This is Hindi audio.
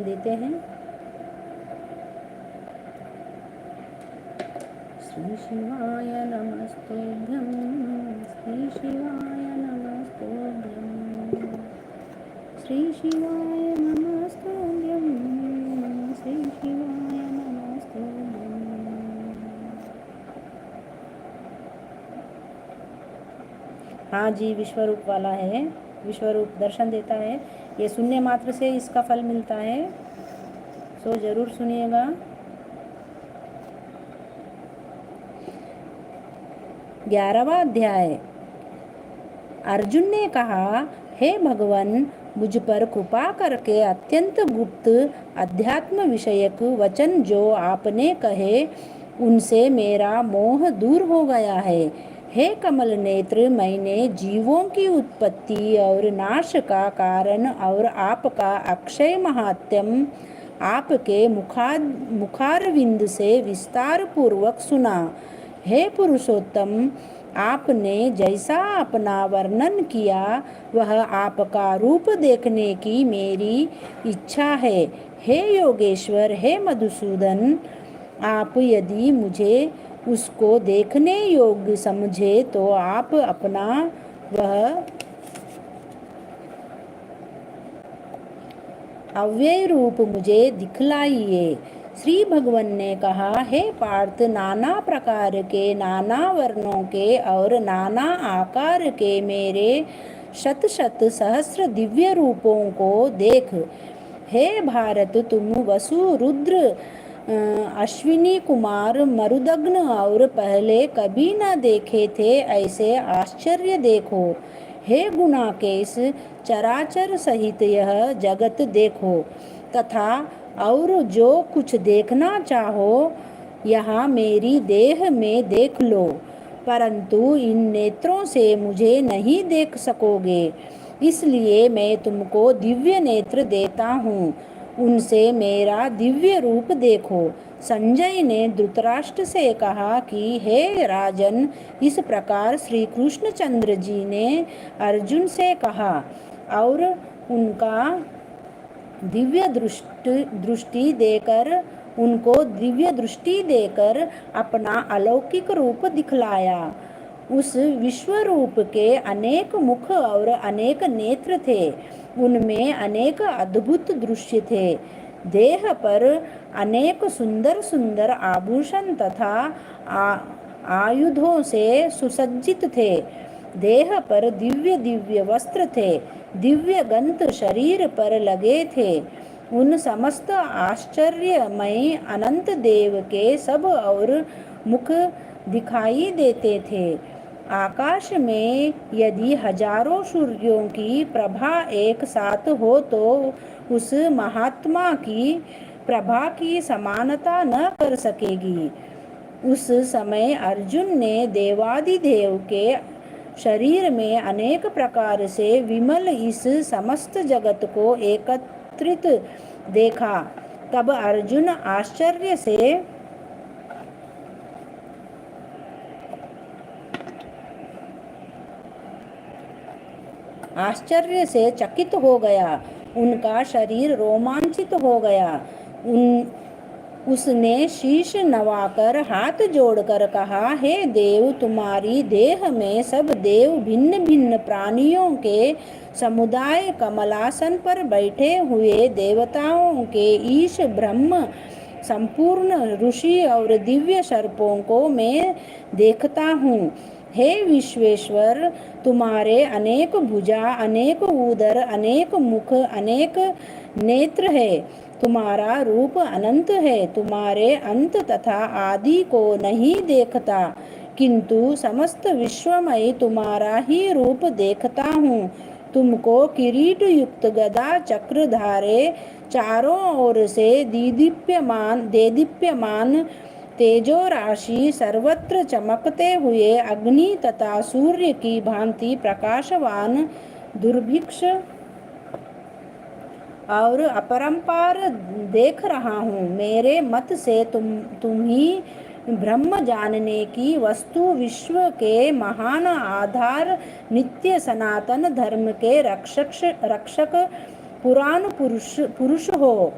देते हैं। श्री शिवाय नमस्तुभ्यं, श्री शिवाय नमस्तुभ्यं, श्री शिवाय नमस्तुभ्यं, श्री शिवाय नमस्तुभ्यं। हाँ जी, विश्वरूप वाला है, विश्वरूप दर्शन देता है। ये सुनने मात्र से इसका फल मिलता है, सो जरूर सुनिएगा। 11वां अध्याय। अर्जुन ने कहा, हे भगवान, मुझ पर कृपा करके अत्यंत गुप्त अध्यात्म विषयक वचन जो आपने कहे उनसे मेरा मोह दूर हो गया है। हे कमल नेत्र, मैंने जीवों की उत्पत्ति और नाश का कारण और आपका अक्षय महात्म्य आपके मुखारविंद से विस्तार पूर्वक सुना। हे पुरुषोत्तम, आपने जैसा अपना वर्णन किया वह आपका रूप देखने की मेरी इच्छा है। हे योगेश्वर, हे मधुसूदन, आप यदि मुझे उसको देखने योग्य समझे तो आप अपना वह अव्यय रूप मुझे दिखलाइए। श्री भगवान ने कहा, हे पार्थ, नाना प्रकार के, नाना वर्णों के और नाना आकार के मेरे शत शत सहस्र दिव्य रूपों को देख। हे भारत, तुम वसु, रुद्र, अश्विनी कुमार, मरुदग्न और पहले कभी न देखे थे ऐसे आश्चर्य देखो। हे गुणाकेश, चराचर सहित यह जगत देखो तथा और जो कुछ देखना चाहो यहाँ मेरी देह में देख लो, परंतु इन नेत्रों से मुझे नहीं देख सकोगे, इसलिए मैं तुमको दिव्य नेत्र देता हूँ, उनसे मेरा दिव्य रूप देखो। संजय ने धृतराष्ट्र से कहा कि हे राजन, इस प्रकार श्री कृष्णचंद्र जी ने अर्जुन से कहा और उनका दिव्य दृष्टि देकर अपना अलौकिक रूप दिखलाया। उस विश्व रूप के अनेक मुख और अनेक नेत्र थे, उनमें अनेक अद्भुत दृश्य थे। देह पर अनेक सुंदर सुंदर आभूषण तथा आयुधों से सुसज्जित थे। देह पर दिव्य दिव्य वस्त्र थे, दिव्य गंध शरीर पर लगे थे। उन समस्त आश्चर्यमय अनंत देव के सब और मुख दिखाई देते थे। आकाश में यदि हजारों सूर्यों की प्रभा एक साथ हो तो उस महात्मा की प्रभा की समानता न कर सकेगी। उस समय अर्जुन ने देवादिदेव के शरीर में अनेक प्रकार से विमल इस समस्त जगत को एकत्रित देखा। तब अर्जुन आश्चर्य से चकित हो गया, उनका शरीर रोमांचित हो गया। उसने शीश नवाकर हाथ जोड़कर कहा, हे देव, तुम्हारी देह में सब देव भिन्न भिन्न प्राणियों के समुदाय कमलासन पर बैठे हुए देवताओं के ईश ब्रह्म संपूर्ण ऋषि और दिव्य सर्पों को मैं देखता हूँ। हे विश्वेश्वर, तुम्हारे अनेक भुजा, अनेक उदर, अनेक मुख, अनेक नेत्र है। तुम्हारा रूप अनंत है, तुम्हारे अंत तथा आदि को नहीं देखता, किंतु समस्त विश्वमय तुम्हारा ही रूप देखता हूँ। तुमको किरीट युक्त गदा चक्रधारे चारों ओर से देदीप्यमान तेजो राशि सर्वत्र चमकते हुए अग्नि तथा सूर्य की भांति प्रकाशवान दुर्भिक्ष और अपरंपार देख रहा हूँ। मेरे मत से तुम ही ब्रह्म जानने की वस्तु, विश्व के महान आधार, नित्य सनातन धर्म के रक्षक पुराण पुरुष पुरुष हो।